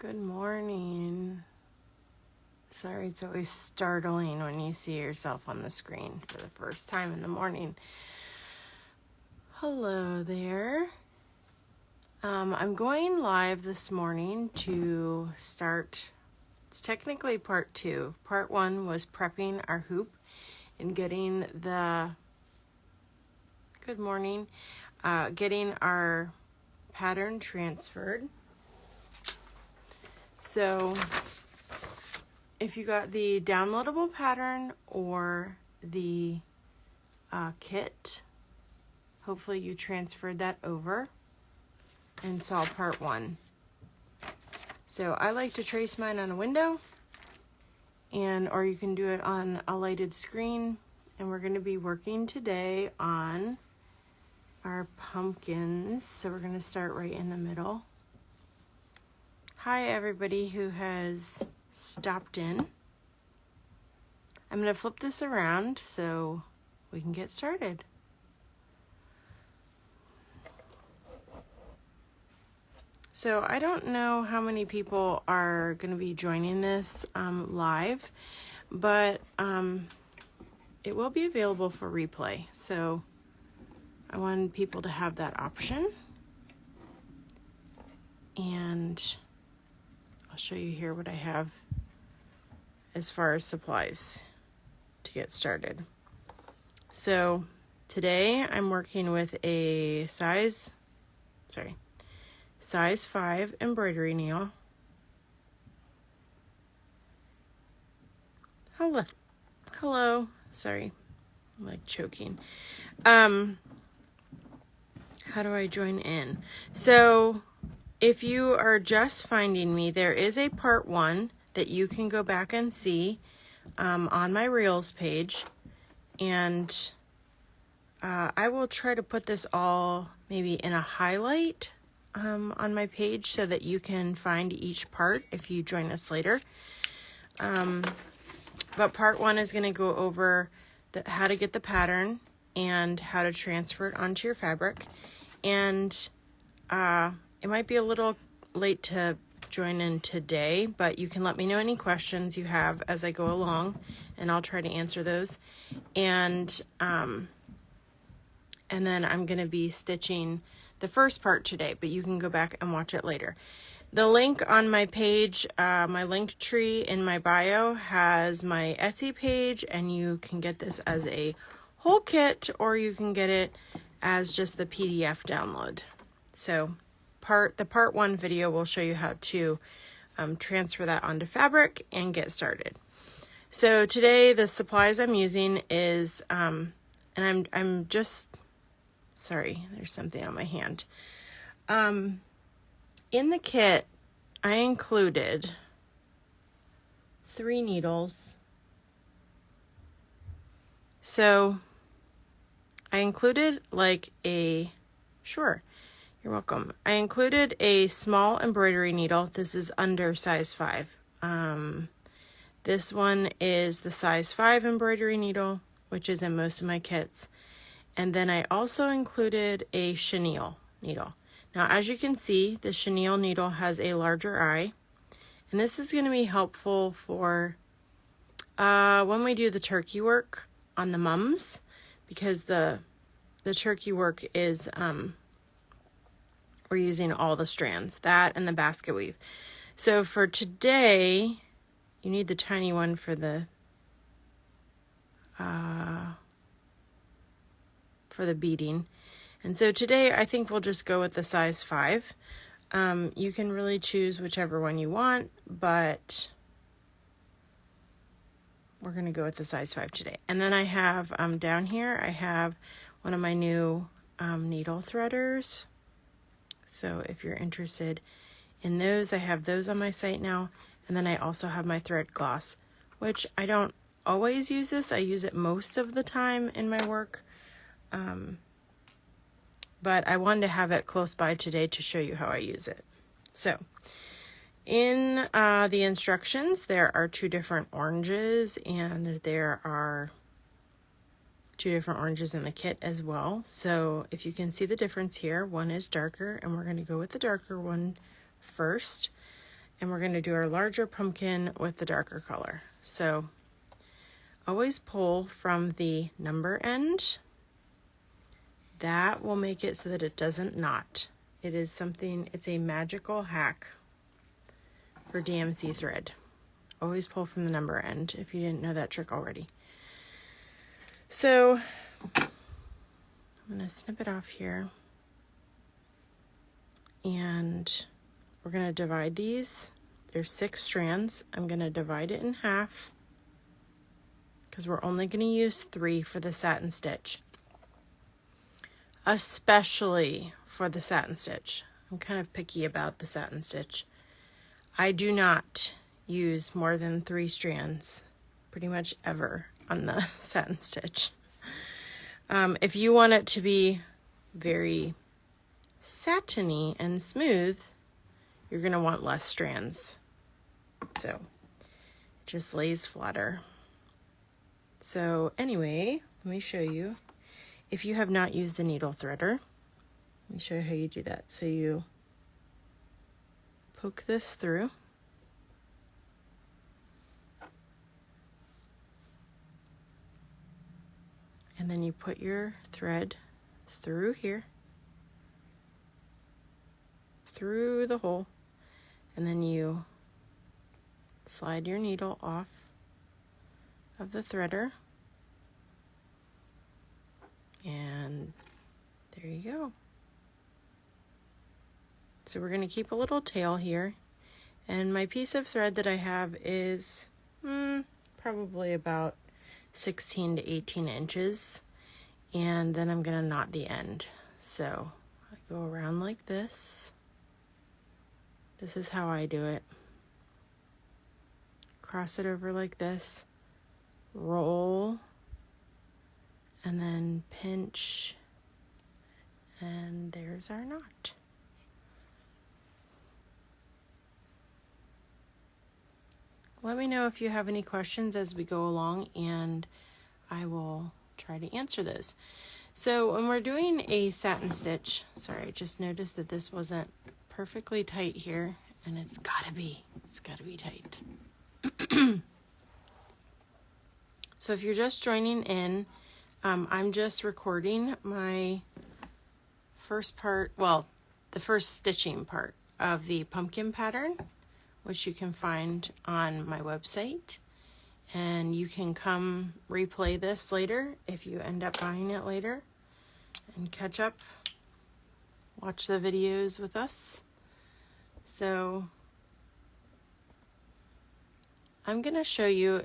Good morning. Sorry, it's always startling when you see yourself on the screen for the first time in the morning. Hello there. I'm going live this morning to start, it's technically part 2. Part 1 was prepping our hoop and getting the, good morning, getting our pattern transferred. So if you got the downloadable pattern or the kit, hopefully you transferred that over and saw part 1. So I like to trace mine on a window, or you can do it on a lighted screen. And we're going to be working today on our pumpkins. So we're going to start right in the middle. Hi everybody who has stopped in. I'm going to flip this around so we can get started. So I don't know how many people are going to be joining this live, but it will be available for replay. So I wanted people to have that option. And I'll show you here what I have as far as supplies to get started. So today I'm working with a size 5 embroidery needle. Hello. Sorry, I'm like choking. How do I join in? So if you are just finding me, there is a part 1 that you can go back and see on my Reels page. And I will try to put this all maybe in a highlight on my page so that you can find each part if you join us later. But part 1 is going to go over how to get the pattern and how to transfer it onto your fabric. And it might be a little late to join in today, but you can let me know any questions you have as I go along, and I'll try to answer those. And then I'm going to be stitching the first part today, but you can go back and watch it later. The link on my page, my link tree in my bio, has my Etsy page, and you can get this as a whole kit, or you can get it as just the PDF download. So the part 1 video will show you how to transfer that onto fabric and get started. So today the supplies I'm using is, and I'm just, sorry, there's something on my hand. In the kit, I included 3 needles. So I included you're welcome. I included a small embroidery needle. This is under size 5. This one is the size 5 embroidery needle, which is in most of my kits. And then I also included a chenille needle. Now, as you can see, the chenille needle has a larger eye. And this is going to be helpful for when we do the turkey work on the mums, because the turkey work is, we're using all the strands, that and the basket weave. So for today, you need the tiny one for the beading. And so today I think we'll just go with the size 5. You can really choose whichever one you want, but we're going to go with the size 5 today. And then I have down here, I have one of my new needle threaders. So if you're interested in those, I have those on my site now. And then I also have my thread gloss, which I don't always use this. I use it most of the time in my work. But I wanted to have it close by today to show you how I use it. So in the instructions, there are 2 different oranges, and there are 2 different oranges in the kit as well. So if you can see the difference here, one is darker, and we're going to go with the darker one first. And we're going to do our larger pumpkin with the darker color. So always pull from the number end. That will make it so that it doesn't knot. It is something, it's a magical hack for DMC thread. Always pull from the number end if you didn't know that trick already. So I'm going to snip it off here. And we're going to divide these. There's 6 strands. I'm going to divide it in half because we're only going to use 3 for the satin stitch. Especially for the satin stitch. I'm kind of picky about the satin stitch. I do not use more than 3 strands pretty much ever on the satin stitch. If you want it to be very satiny and smooth, you're going to want less strands. So it just lays flatter. So anyway, let me show you. If you have not used a needle threader, let me show you how you do that. So you poke this through. And then you put your thread through here, through the hole, and then you slide your needle off of the threader. And there you go. So we're going to keep a little tail here. And my piece of thread that I have is probably about 16 to 18 inches. And then I'm going to knot the end. So I go around like this. This is how I do it. Cross it over like this. Roll. And then pinch. And there's our knot. Let me know if you have any questions as we go along, and I will try to answer those. So when we're doing a satin stitch, sorry, I just noticed that this wasn't perfectly tight here, and it's gotta be tight. So if you're just joining in, I'm just recording my first part, well, the first stitching part of the pumpkin pattern, which you can find on my website. And you can come replay this later if you end up buying it later and catch up, watch the videos with us. So I'm going to show you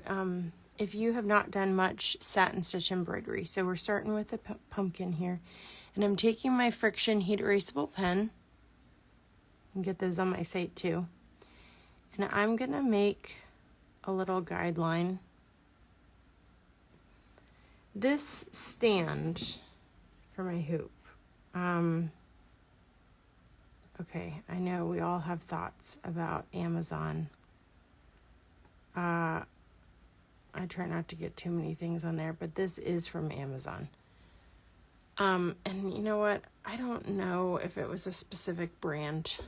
if you have not done much satin stitch embroidery. So we're starting with the pumpkin here, and I'm taking my friction heat erasable pen. You can get those on my site too. And I'm going to make a little guideline. This stand for my hoop. Okay, I know we all have thoughts about Amazon. I try not to get too many things on there, but this is from Amazon. And you know what? I don't know if it was a specific brand,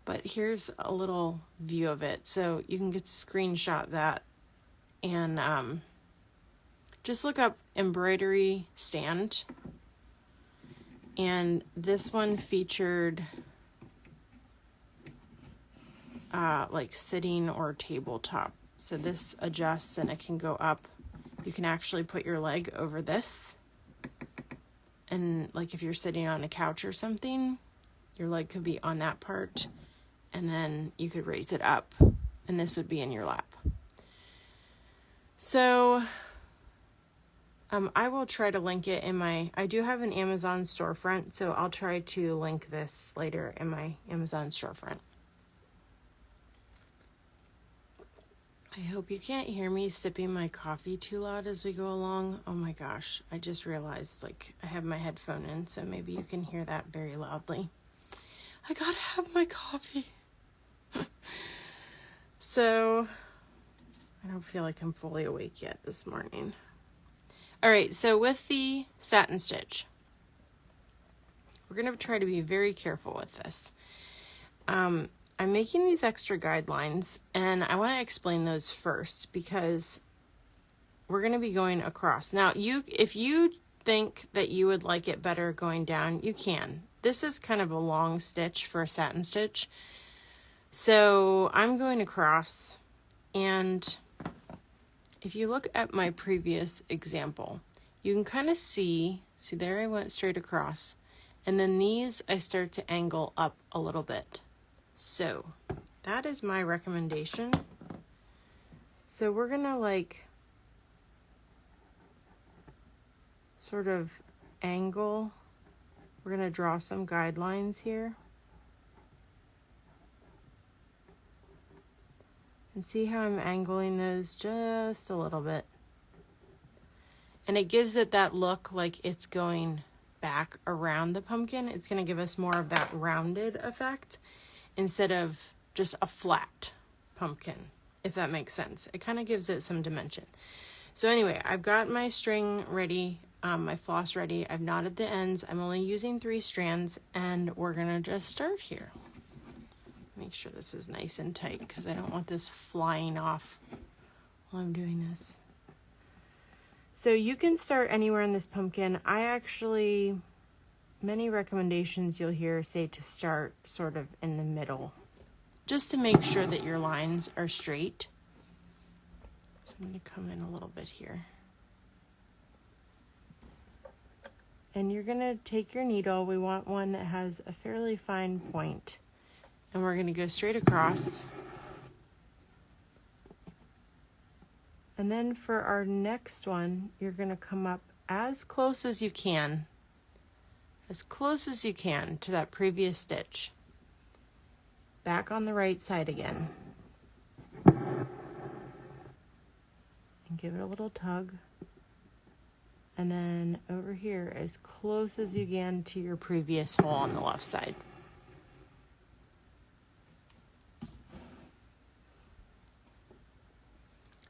but here's a little view of it. So you can screenshot that and just look up embroidery stand. And this one featured like sitting or tabletop. So this adjusts and it can go up. You can actually put your leg over this. And like if you're sitting on a couch or something, your leg could be on that part. And then you could raise it up. And this would be in your lap. So I will try to link it in my, I do have an Amazon storefront. So I'll try to link this later in my Amazon storefront. I hope you can't hear me sipping my coffee too loud as we go along. Oh my gosh, I just realized like I have my headphone in, so maybe you can hear that very loudly. I gotta have my coffee. So I don't feel like I'm fully awake yet this morning. All right, so with the satin stitch, we're gonna try to be very careful with this. I'm making these extra guidelines, and I want to explain those first because we're going to be going across. Now, if you think that you would like it better going down, you can. This is kind of a long stitch for a satin stitch. So I'm going across, and if you look at my previous example, you can kind of see there I went straight across, and then these I start to angle up a little bit. So that is my recommendation. So we're gonna like sort of angle. We're gonna draw some guidelines here. And see how I'm angling those just a little bit. And it gives it that look like it's going back around the pumpkin. It's going to give us more of that rounded effect instead of just a flat pumpkin, if that makes sense. It kind of gives it some dimension. So anyway, I've got my string ready, my floss ready. I've knotted the ends. I'm only using 3 strands, and we're going to just start here. Make sure this is nice and tight because I don't want this flying off while I'm doing this. So you can start anywhere in this pumpkin. Many recommendations you'll hear say to start sort of in the middle, just to make sure that your lines are straight. So I'm going to come in a little bit here. And you're going to take your needle. We want one that has a fairly fine point. And we're going to go straight across. And then for our next one, you're going to come up as close as you can to that previous stitch. Back on the right side again. And give it a little tug. And then over here as close as you can to your previous hole on the left side.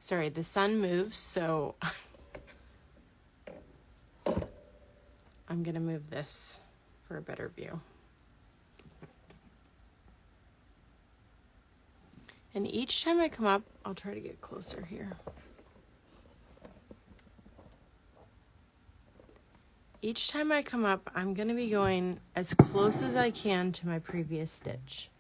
Sorry, the sun moves, so I'm going to move this for a better view. And each time I come up, I'll try to get closer here. Each time I come up, I'm going to be going as close as I can to my previous stitch.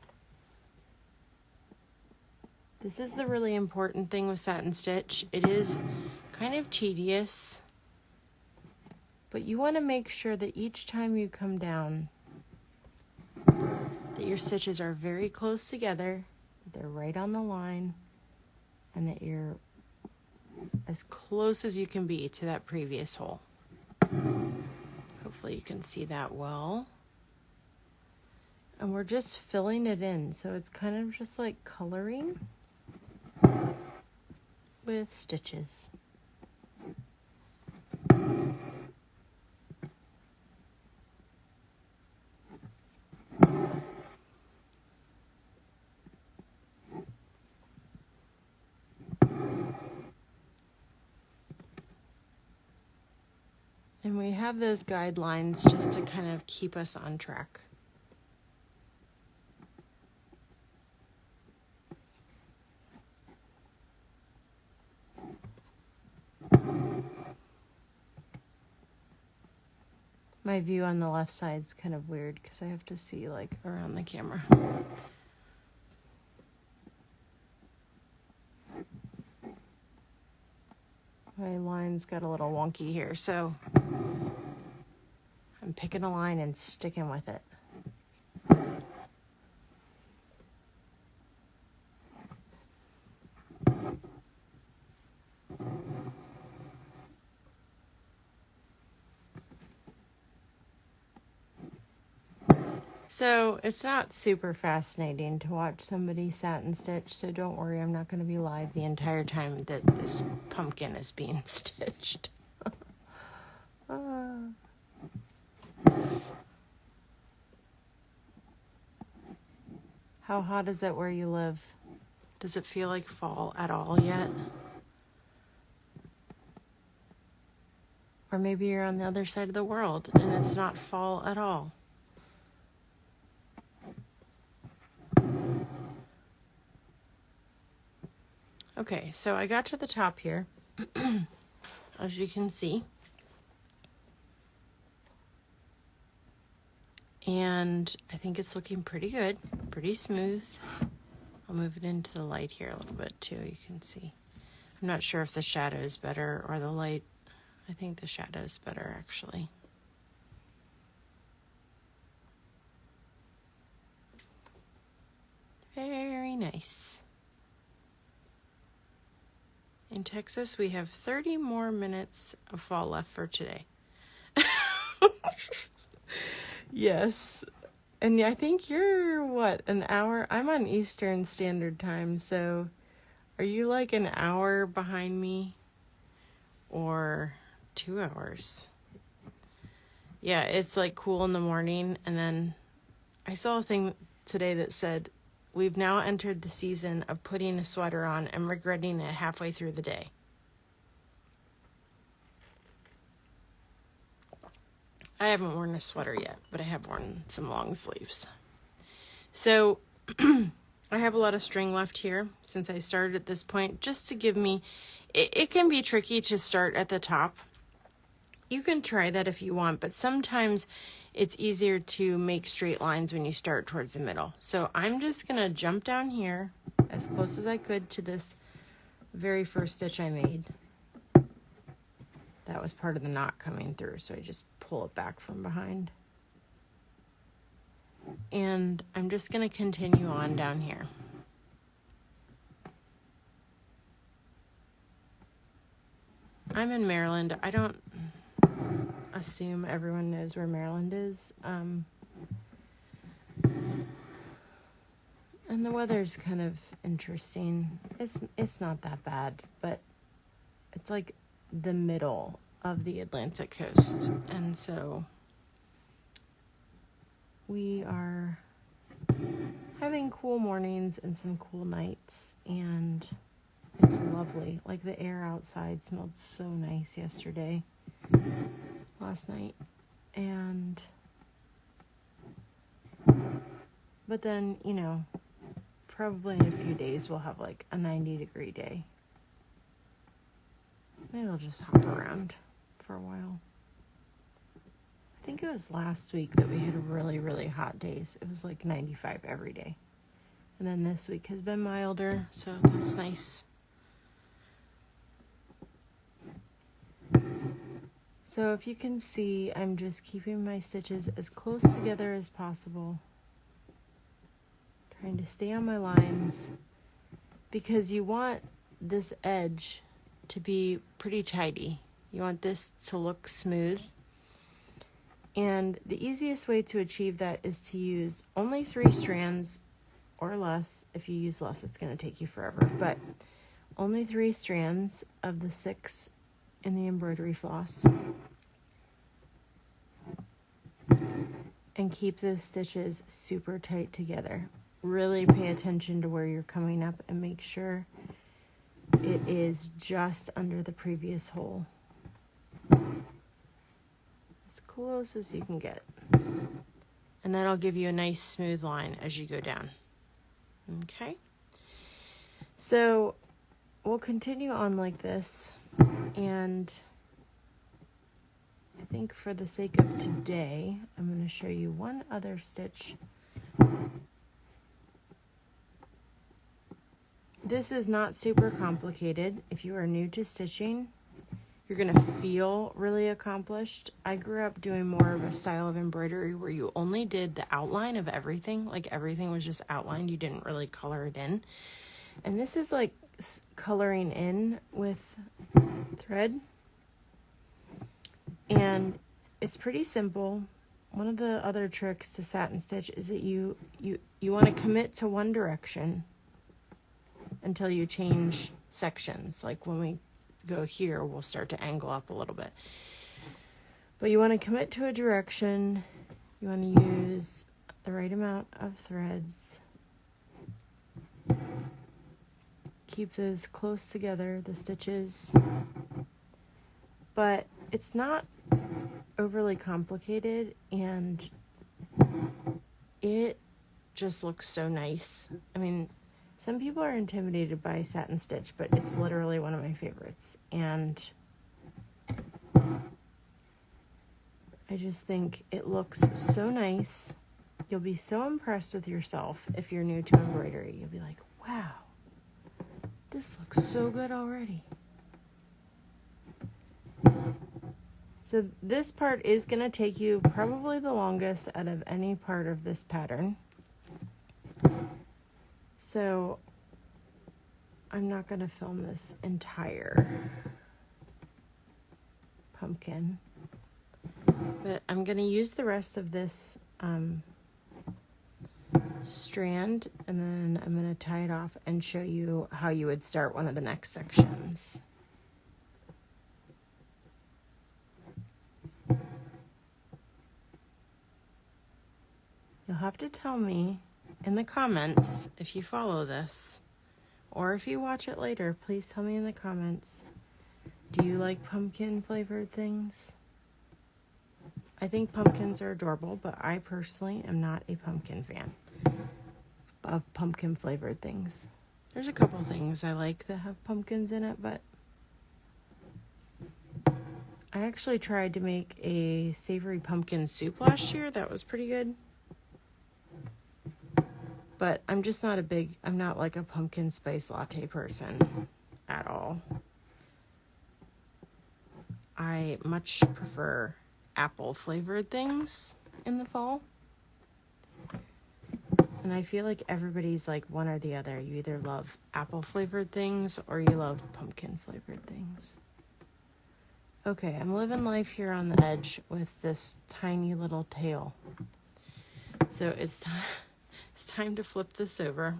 This is the really important thing with satin stitch. It is kind of tedious, but you want to make sure that each time you come down, that your stitches are very close together, they're right on the line, and that you're as close as you can be to that previous hole. Hopefully you can see that well. And we're just filling it in, so it's kind of just like coloring with stitches. And we have those guidelines just to kind of keep us on track. My view on the left side is kind of weird because I have to see like around the camera. My line's got a little wonky here, so I'm picking a line and sticking with it. So it's not super fascinating to watch somebody satin stitch, so don't worry, I'm not going to be live the entire time that this pumpkin is being stitched. How hot is it where you live? Does it feel like fall at all yet? Or maybe you're on the other side of the world and it's not fall at all. Okay, so I got to the top here, as you can see. And I think it's looking pretty good, pretty smooth. I'll move it into the light here a little bit too, you can see. I'm not sure if the shadow is better or the light. I think the shadow is better, actually. Very nice. In Texas, we have 30 more minutes of fall left for today. Yes. And I think you're, what, an hour? I'm on Eastern Standard Time, so are you like an hour behind me? Or 2 hours? Yeah, it's like cool in the morning, and then I saw a thing today that said, we've now entered the season of putting a sweater on and regretting it halfway through the day. I haven't worn a sweater yet, but I have worn some long sleeves. So I have a lot of string left here since I started at this point, just to give me, it can be tricky to start at the top. You can try that if you want, but sometimes it's easier to make straight lines when you start towards the middle. So I'm just going to jump down here as close as I could to this very first stitch I made. That was part of the knot coming through, so I just pull it back from behind. And I'm just going to continue on down here. I'm in Maryland. I don't assume everyone knows where Maryland is. And the weather's kind of interesting. It's not that bad, but it's like the middle of the Atlantic coast. And so we are having cool mornings and some cool nights, and it's lovely. Like the air outside smelled so nice last night. But then, probably in a few days we'll have like a 90-degree day. And it'll just hop around for a while. I think it was last week that we had really, really hot days. It was like 95 every day. And then this week has been milder, so that's nice. So if you can see, I'm just keeping my stitches as close together as possible. Trying to stay on my lines, because you want this edge to be pretty tidy. You want this to look smooth. And the easiest way to achieve that is to use only 3 strands or less. If you use less, it's going to take you forever. But only 3 strands of the 6 in the embroidery floss. And keep those stitches super tight together. Really pay attention to where you're coming up and make sure it is just under the previous hole. As close as you can get. And that'll give you a nice smooth line as you go down. Okay? So we'll continue on like this, and I think for the sake of today, I'm going to show you one other stitch. This is not super complicated. If you are new to stitching, you're going to feel really accomplished. I grew up doing more of a style of embroidery where you only did the outline of everything. Like everything was just outlined. You didn't really color it in. And this is like coloring in with thread. And it's pretty simple. One of the other tricks to satin stitch is that you want to commit to one direction until you change sections. Like when we go here, we'll start to angle up a little bit. But you want to commit to a direction. You want to use the right amount of threads. Keep those close together, the stitches. But it's not overly complicated, and it just looks so nice. I mean, Some people are intimidated by satin stitch, but it's literally one of my favorites. And I just think it looks so nice. You'll be so impressed with yourself if you're new to embroidery. You'll be like, wow, this looks so good already. So this part is going to take you probably the longest out of any part of this pattern. So I'm not going to film this entire pumpkin, but I'm going to use the rest of this strand, and then I'm going to tie it off and show you how you would start one of the next sections. You'll have to tell me in the comments if you follow this, or if you watch it later, please tell me in the comments, do you like pumpkin flavored things? I think pumpkins are adorable, but I personally am not a pumpkin fan of pumpkin flavored things. There's a couple things I like that have pumpkins in it, but I actually tried to make a savory pumpkin soup last year. That was pretty good. But I'm just not I'm not like a pumpkin spice latte person at all. I much prefer apple flavored things in the fall. And I feel like everybody's like one or the other. You either love apple flavored things or you love pumpkin flavored things. Okay, I'm living life here on the edge with this tiny little tail. So it's time to flip this over.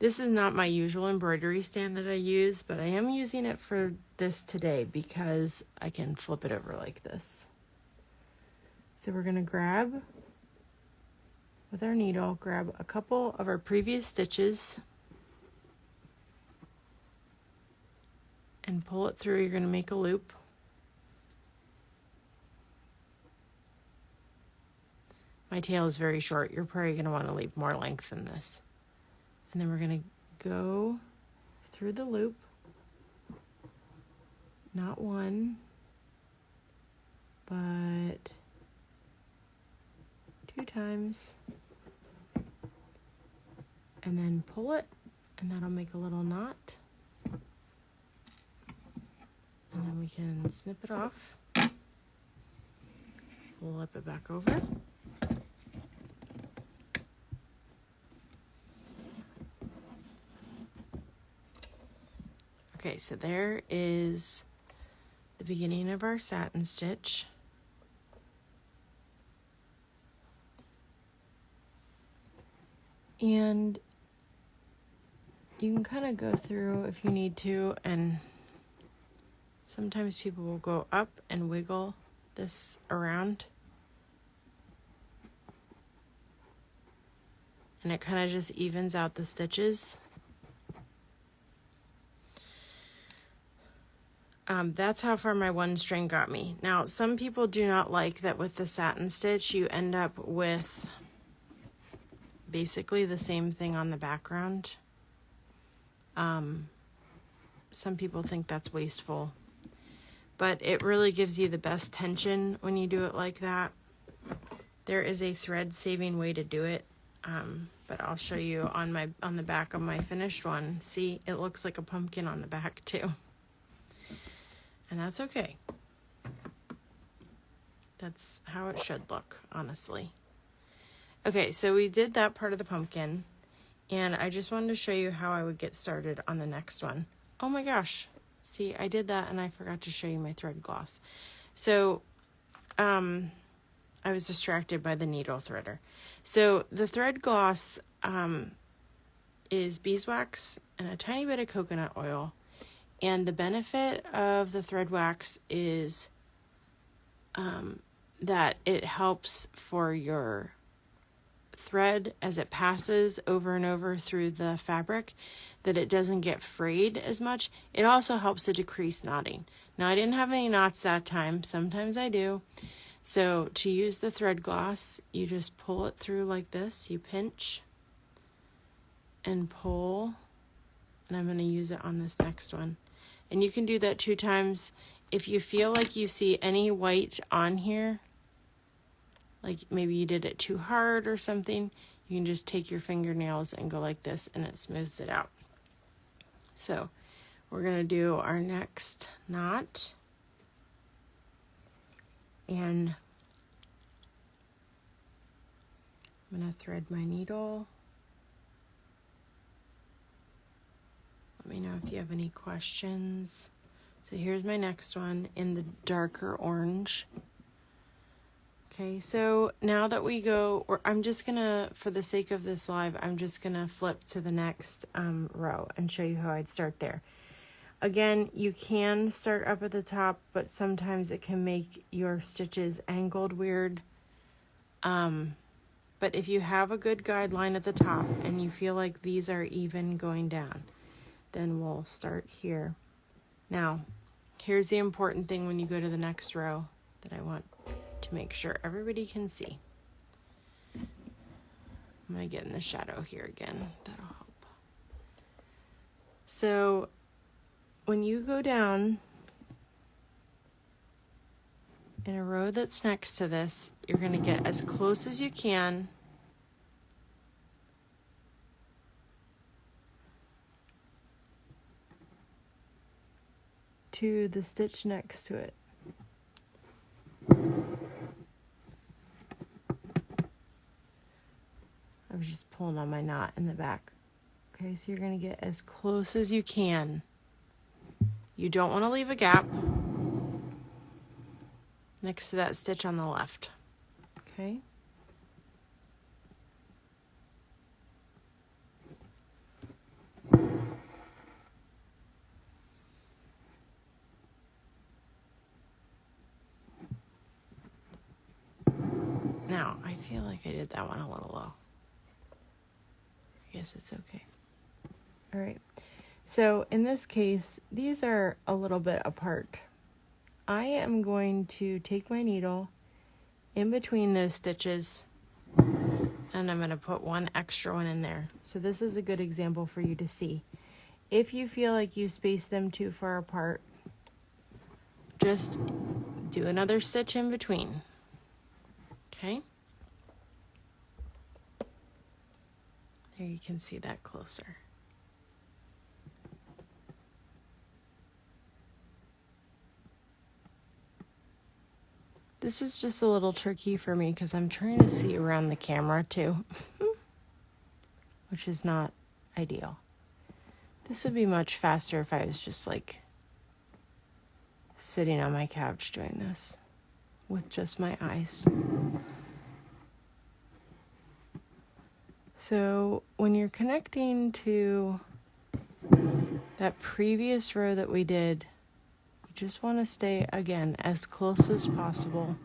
This is not my usual embroidery stand that I use, but I am using it for this today because I can flip it over like this. So we're going to grab, with our needle, grab a couple of our previous stitches and pull it through. You're going to make a loop. My tail is very short. You're probably going to want to leave more length than this. And then we're going to go through the loop, not one, but 2 times, and then pull it, and that'll make a little knot. And then we can snip it off, flip it back over. Okay, so there is the beginning of our satin stitch. And you can kind of go through if you need to, and sometimes people will go up and wiggle this around. And it kind of just evens out the stitches. That's how far my one string got me. Now, some people do not like that with the satin stitch, you end up with basically the same thing on the background. Some people think that's wasteful, but it really gives you the best tension when you do it like that. There is a thread saving way to do it, but I'll show you on the back of my finished one. See, it looks like a pumpkin on the back too. And that's okay. That's how it should look, honestly. Okay, so we did that part of the pumpkin, and I just wanted to show you how I would get started on the next one. Oh my gosh. See, I did that and I forgot to show you my thread gloss. So, I was distracted by the needle threader. So the thread gloss is beeswax and a tiny bit of coconut oil. And the benefit of the thread wax is that it helps for your thread as it passes over and over through the fabric, that it doesn't get frayed as much. It also helps to decrease knotting. Now, I didn't have any knots that time. Sometimes I do. So to use the thread gloss, you just pull it through like this. You pinch and pull, and I'm going to use it on this next one. And you can do that 2 times. If you feel like you see any white on here, like maybe you did it too hard or something, you can just take your fingernails and go like this and it smooths it out. So we're going to do our next knot. And I'm going to thread my needle. Let me know if you have any questions. So here's my next one in the darker orange. Okay, so now that we go, or I'm just gonna, for the sake of this live, I'm just gonna flip to the next row and show you how I'd start there. Again, you can start up at the top, but sometimes it can make your stitches angled weird. But if you have a good guideline at the top and you feel like these are even going down, then we'll start here. Now, here's the important thing when you go to the next row that I want to make sure everybody can see. I'm going to get in the shadow here again. That'll help. So when you go down in a row that's next to this, you're going to get as close as you can to the stitch next to it. I was just pulling on my knot in the back. Okay, so you're going to get as close as you can. You don't want to leave a gap next to that stitch on the left. Okay? Now, I feel like I did that one a little low. I guess it's okay. All right. So in this case, these are a little bit apart. I am going to take my needle in between those stitches and I'm going to put one extra one in there. So this is a good example for you to see. If you feel like you space them too far apart, just do another stitch in between. Okay? There you can see that closer. This is just a little tricky for me because I'm trying to see around the camera too, which is not ideal. This would be much faster if I was just like sitting on my couch doing this with just my eyes. So when you're connecting to that previous row that we did, you just want to stay, again, as close as possible.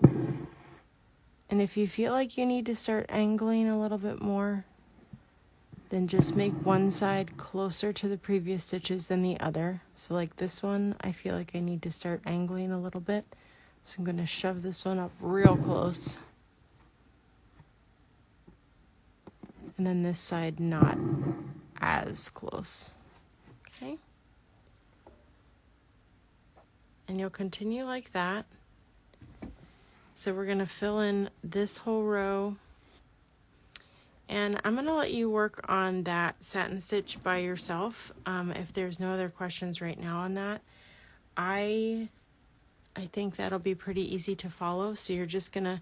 And if you feel like you need to start angling a little bit more, then just make one side closer to the previous stitches than the other. So like this one, I feel like I need to start angling a little bit. So I'm going to shove this one up real close. And then this side not as close. Okay? And you'll continue like that. So we're going to fill in this whole row. And I'm going to let you work on that satin stitch by yourself. If there's no other questions right now on that, I think that'll be pretty easy to follow. So you're just going to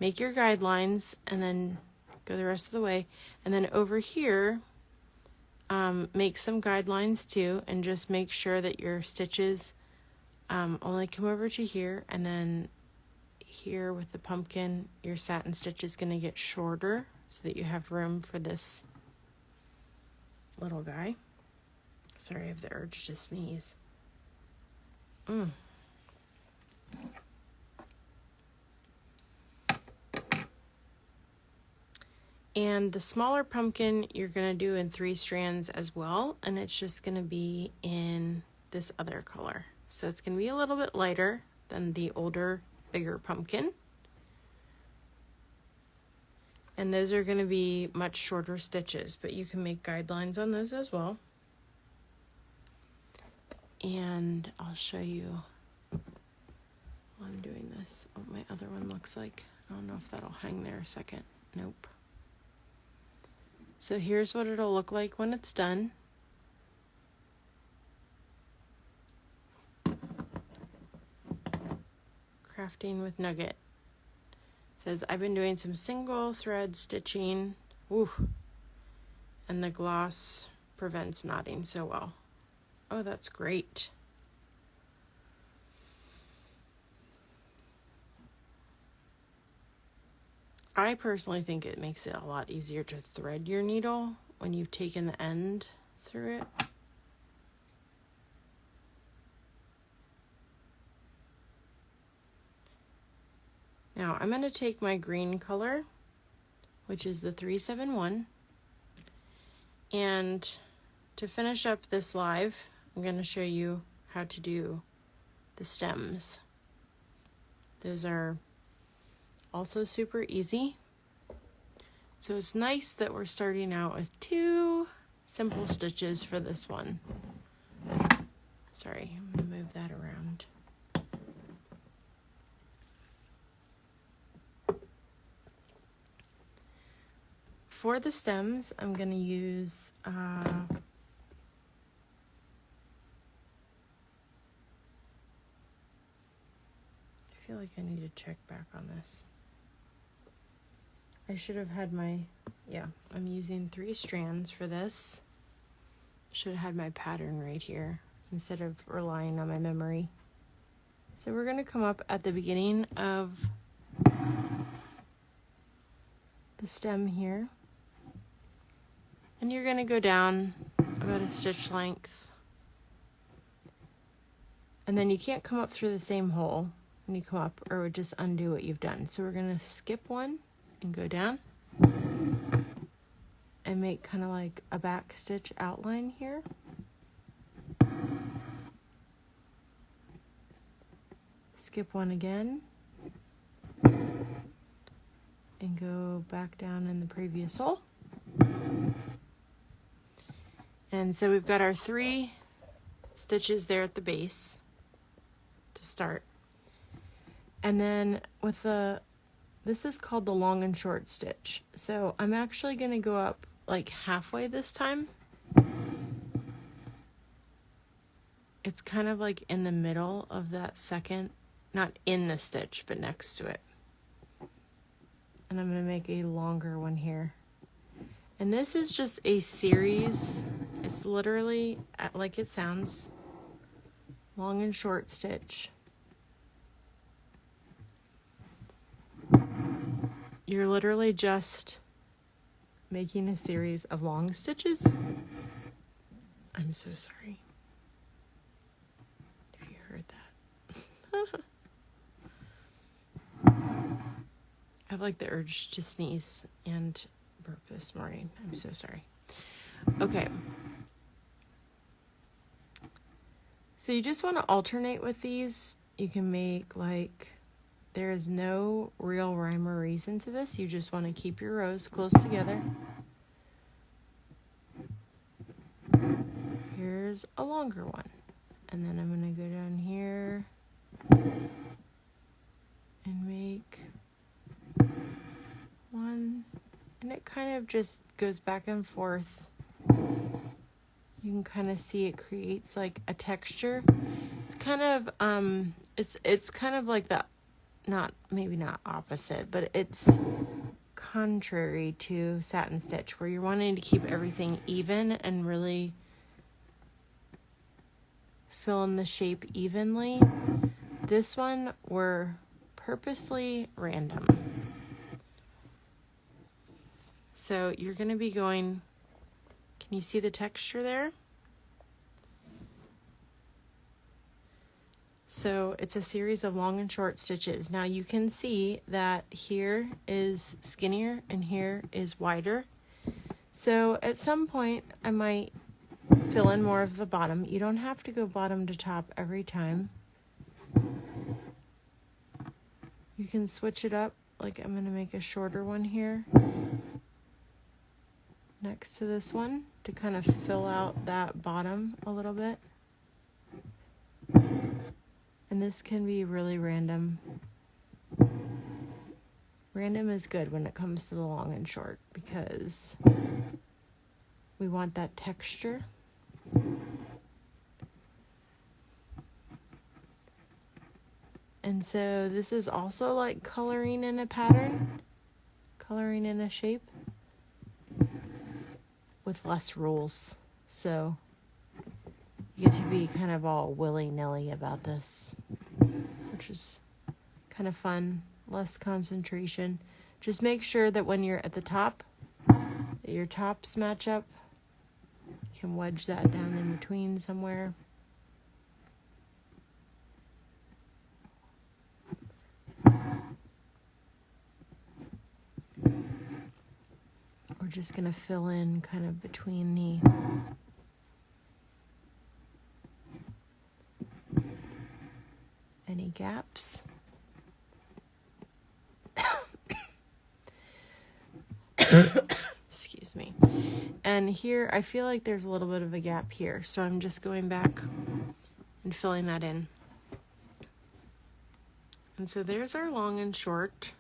make your guidelines and then go the rest of the way. And then over here, make some guidelines too, and just make sure that your stitches only come over to here, and then here with the pumpkin, your satin stitch is going to get shorter so that you have room for this little guy. Sorry, I have the urge to sneeze. And the smaller pumpkin you're going to do in 3 strands as well, and it's just going to be in this other color. So it's going to be a little bit lighter than the older, bigger pumpkin. And those are going to be much shorter stitches, but you can make guidelines on those as well. And I'll show you while I'm doing this what my other one looks like. I don't know if that'll hang there a second. Nope. So here's what it'll look like when it's done. Crafting with Nugget. It says, I've been doing some single thread stitching. Woo. And the gloss prevents knotting so well. Oh, that's great. I personally think it makes it a lot easier to thread your needle when you've taken the end through it. Now I'm going to take my green color, which is the 371, and to finish up this live, I'm going to show you how to do the stems. Those are also super easy. So it's nice that we're starting out with 2 simple stitches for this one. Sorry, I'm going to move that around. For the stems, I'm going to use I feel like I need to check back on this. I should have had my, I'm using 3 strands for this. Should have had my pattern right here instead of relying on my memory. So we're going to come up at the beginning of the stem here. And you're going to go down about a stitch length. And then you can't come up through the same hole when you come up, or it would just undo what you've done. So we're going to skip one and go down and make kind of like a back stitch outline here. Skip one again and go back down in the previous hole. And so we've got our 3 stitches there at the base to start. And then with this is called the long and short stitch. So I'm actually going to go up like halfway this time. It's kind of like in the middle of that second, not in the stitch, but next to it. And I'm going to make a longer one here. And this is just a series. It's literally, like it sounds, long and short stitch. You're literally just making a series of long stitches. I'm so sorry if you heard that. I have like the urge to sneeze and burp this morning. I'm so sorry. Okay. So you just want to alternate with these. You can make like, there is no real rhyme or reason to this. You just want to keep your rows close together. Here's a longer one. And then I'm going to go down here and make one. And it kind of just goes back and forth. You can kind of see it creates like a texture. It's kind of it's kind of like the maybe not opposite, but it's contrary to satin stitch, where you're wanting to keep everything even and really fill in the shape evenly. This one we're purposely random. So you're going to be going, can you see the texture there? So it's a series of long and short stitches. Now you can see that here is skinnier and here is wider. So at some point I might fill in more of the bottom. You don't have to go bottom to top every time. You can switch it up, like I'm going to make a shorter one here next to this one to kind of fill out that bottom a little bit. And this can be really random. Random is good when it comes to the long and short because we want that texture. And so this is also like coloring in a pattern, coloring in a shape with less rules. So you get to be kind of all willy-nilly about this, which is kind of fun, less concentration. Just make sure that when you're at the top, that your tops match up. You can wedge that down in between somewhere. We're just going to fill in kind of between the any gaps. Excuse me. And here I feel like there's a little bit of a gap here, so I'm just going back and filling that in. And so there's our long and short.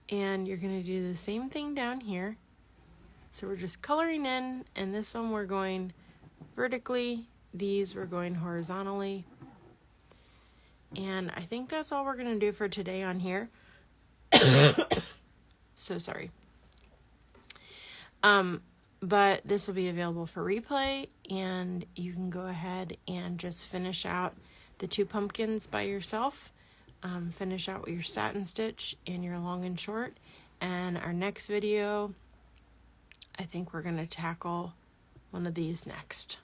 And you're going to do the same thing down here. So we're just coloring in, and this one we're going vertically, these we're going horizontally. And I think that's all we're going to do for today on here. So sorry. But this will be available for replay, and you can go ahead and just finish out the 2 pumpkins by yourself. Finish out with your satin stitch and your long and short. And our next video, I think we're going to tackle one of these next.